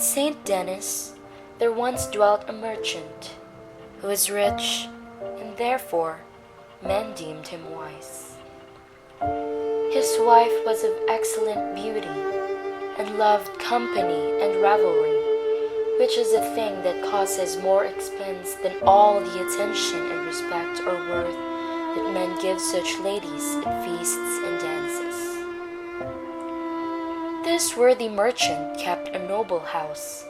St. Denis there once dwelt a merchant who was rich, and therefore men deemed him wise. His wife was of excellent beauty, and loved company and revelry, which is a thing that causes more expense than all the attention and respect or worth that men give such ladies at feasts and dances. This worthy merchant kept a noble house,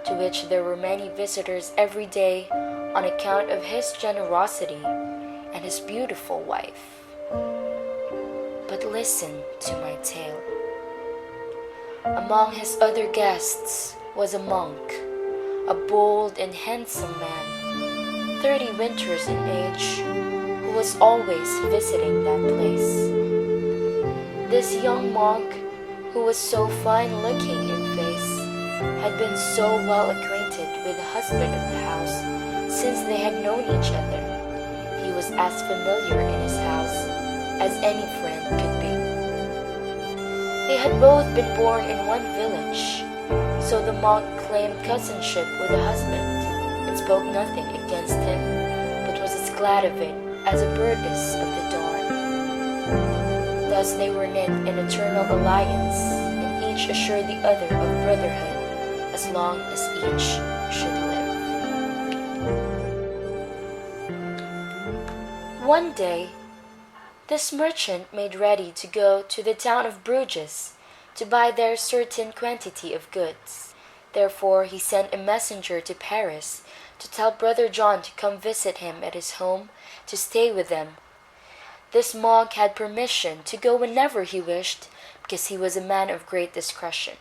to which there were many visitors every day on account of his generosity and his beautiful wife. But listen to my tale. Among his other guests was a monk, a bold and handsome man, 30 winters in age, who was always visiting that place. This young monk, who was so fine-looking in face, had been so well acquainted with the husband of the house since they had known each other. He was as familiar in his house as any friend could be. They had both been born in one village, so the monk claimed cousinship with the husband and spoke nothing against him, but was as glad of it as a bird is of the dawn. Thus they were knit in eternal alliance, and each assured the other of brotherhood as long as each should live. One day, this merchant made ready to go to the town of Bruges to buy there certain quantity of goods. Therefore he sent a messenger to Paris to tell Brother John to come visit him at his home to stay with them. This monk had permission to go whenever he wished, because he was a man of great discretion.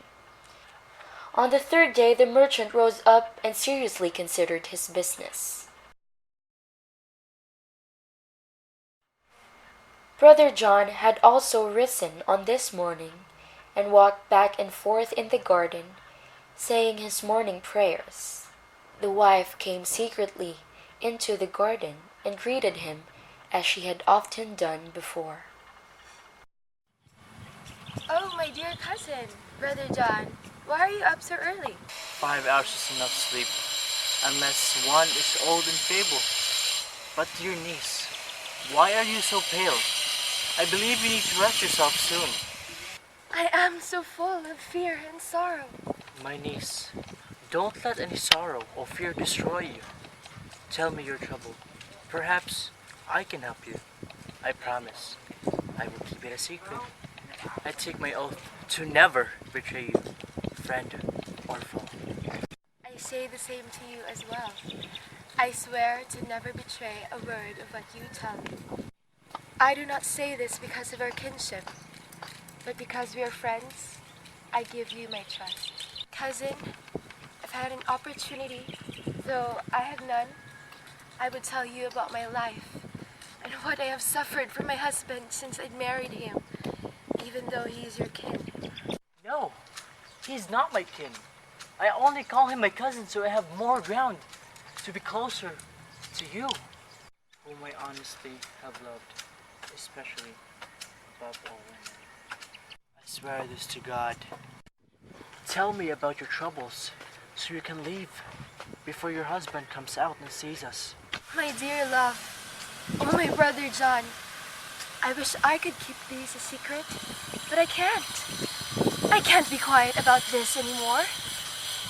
On the third day the merchant rose up and seriously considered his business. Brother John had also risen on this morning and walked back and forth in the garden, saying his morning prayers. The wife came secretly into the garden and greeted him as she had often done before. Oh, my dear cousin, Brother John, why are you up so early? 5 hours is enough sleep, unless one is old and feeble. But dear niece, why are you so pale? I believe you need to rest yourself soon. I am so full of fear and sorrow. My niece, don't let any sorrow or fear destroy you. Tell me your trouble. Perhaps I can help you. I promise. I will keep it a secret. I take my oath to never betray you, friend or foe. I say the same to you as well. I swear to never betray a word of what you tell me. I do not say this because of our kinship, but because we are friends. I give you my trust. Cousin, I've had an opportunity, though I have none. I would tell you about my life and what I have suffered from my husband since I married him, even though he is your kin. No, he's not my kin. I only call him my cousin so I have more ground to be closer to you, whom I honestly have loved, especially above all women. I swear this to God. Tell me about your troubles so you can leave before your husband comes out and sees us. My dear love, oh my brother John, I wish I could keep these a secret, but I can't. I can't be quiet about this anymore.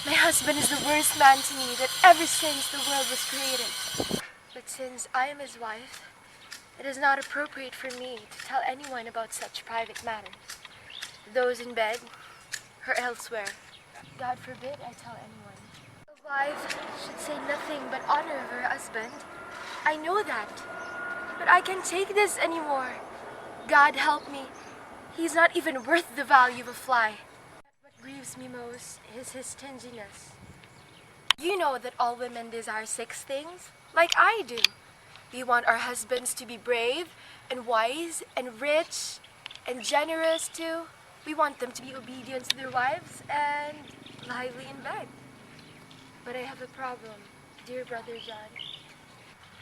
My husband is the worst man to me that ever since the world was created. But since I am his wife, it is not appropriate for me to tell anyone about such private matters. Those in bed or elsewhere. God forbid I tell anyone. A wife should say nothing but honor of her husband. I know that. But I can't take this anymore. God help me. He's not even worth the value of a fly. What grieves me most is his stinginess. You know that all women desire 6 things, like I do. We want our husbands to be brave and wise and rich and generous too. We want them to be obedient to their wives and lively in bed. But I have a problem, dear brother John.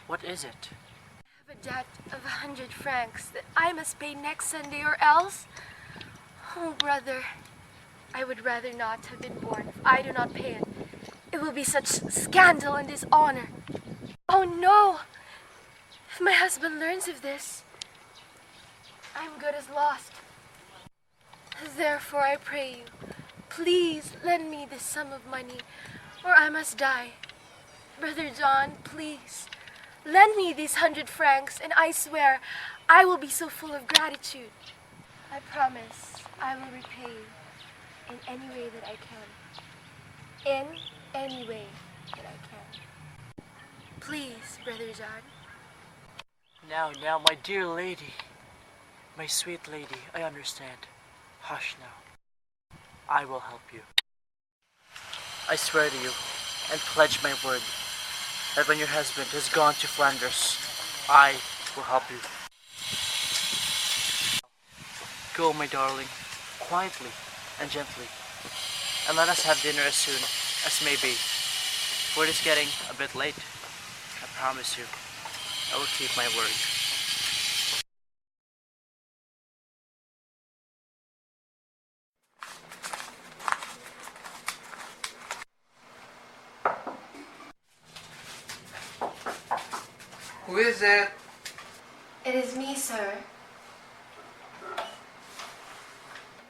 What is it? I have a debt of 100 francs that I must pay next Sunday or else. Oh, brother, I would rather not have been born if I do not pay it. It will be such scandal and dishonor. Oh no! If my husband learns of this, I'm good as lost. Therefore I pray you, please lend me this sum of money, or I must die. Brother John, please, lend me these 100 francs, and I swear I will be so full of gratitude. I promise I will repay you in any way that I can. In any way that I can. Please, Brother John. Now, my dear lady, my sweet lady, I understand. Hush now. I will help you. I swear to you, and pledge my word, that when your husband has gone to Flanders, I will help you. Go, my darling, quietly and gently, and let us have dinner as soon as may be, for it is getting a bit late. I promise you, I will keep my word. Who is it? It is me, sir.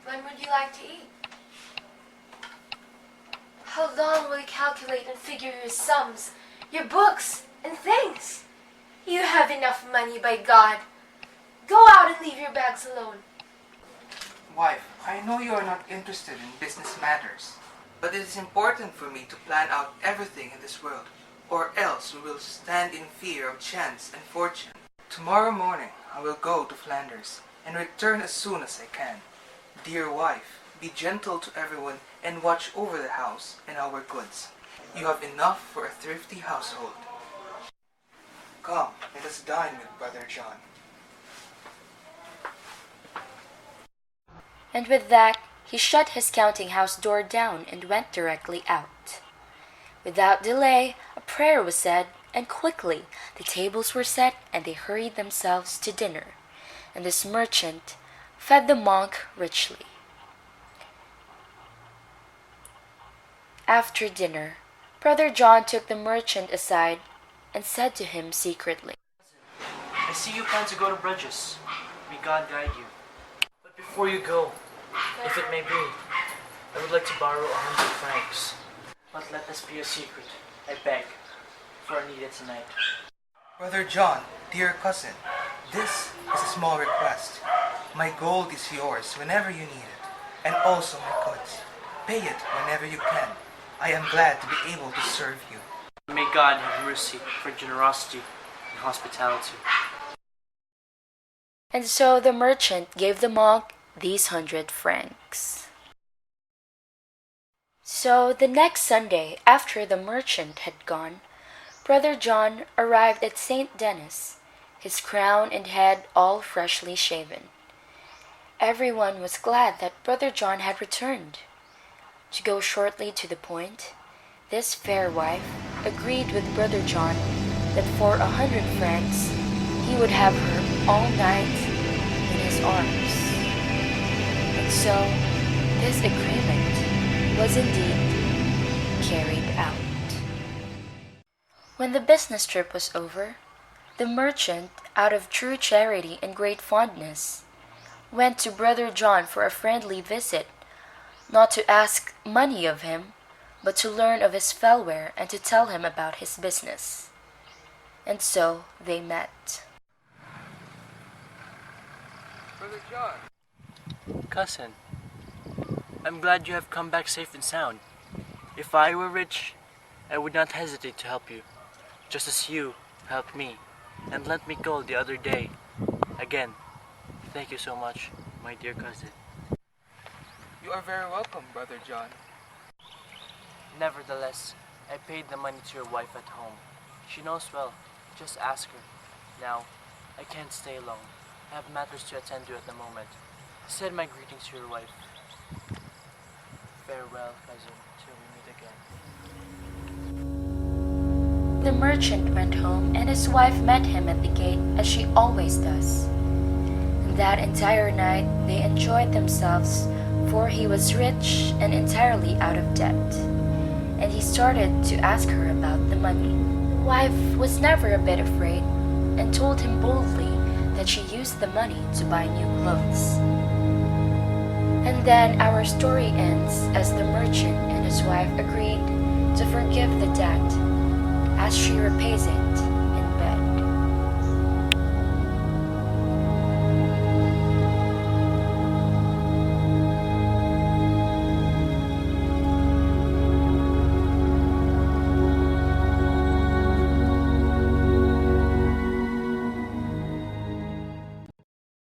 When would you like to eat? How long will you calculate and figure your sums, your books, and things? You have enough money, by God. Go out and leave your bags alone. Wife, I know you are not interested in business matters, but it is important for me to plan out everything in this world, or else we will stand in fear of chance and fortune. Tomorrow morning I will go to Flanders and return as soon as I can. Dear wife, be gentle to everyone and watch over the house and our goods. You have enough for a thrifty household. Come, let us dine with Brother John. And with that, he shut his counting house door down and went directly out. Without delay, a prayer was said, and quickly the tables were set, and they hurried themselves to dinner. And this merchant fed the monk richly. After dinner, Brother John took the merchant aside and said to him secretly, I see you plan to go to Bruges. May God guide you. But before you go, if it may be, I would like to borrow 100 francs. But let this be a secret, I beg, for I need it tonight. Brother John, dear cousin, this is a small request. My gold is yours whenever you need it, and also my goods. Pay it whenever you can. I am glad to be able to serve you. May God have mercy for generosity and hospitality. and so the merchant gave the monk these 100 francs. So the next Sunday, after the merchant had gone, Brother John arrived at St. Denis, his crown and head all freshly shaven. Everyone was glad that Brother John had returned. To go shortly to the point, this fair wife agreed with Brother John that for 100 francs he would have her all night in his arms. And so this agreement was indeed carried out. When the business trip was over, the merchant, out of true charity and great fondness, went to Brother John for a friendly visit, not to ask money of him, but to learn of his fellware and to tell him about his business. And so they met. Brother John. Cousin, I'm glad you have come back safe and sound. If I were rich, I would not hesitate to help you, just as you helped me and lent me gold the other day. Again, thank you so much, my dear cousin. You are very welcome, Brother John. Nevertheless, I paid the money to your wife at home. She knows well. Just ask her. Now, I can't stay long. I have matters to attend to at the moment. Send my greetings to your wife. Farewell, cousin, till we meet again. The merchant went home, and his wife met him at the gate as she always does. And that entire night they enjoyed themselves for he was rich and entirely out of debt, and he started to ask her about the money. The wife was never a bit afraid and told him boldly that she used the money to buy new clothes. And then our story ends as the merchant and his wife agreed to forgive the debt as she repays it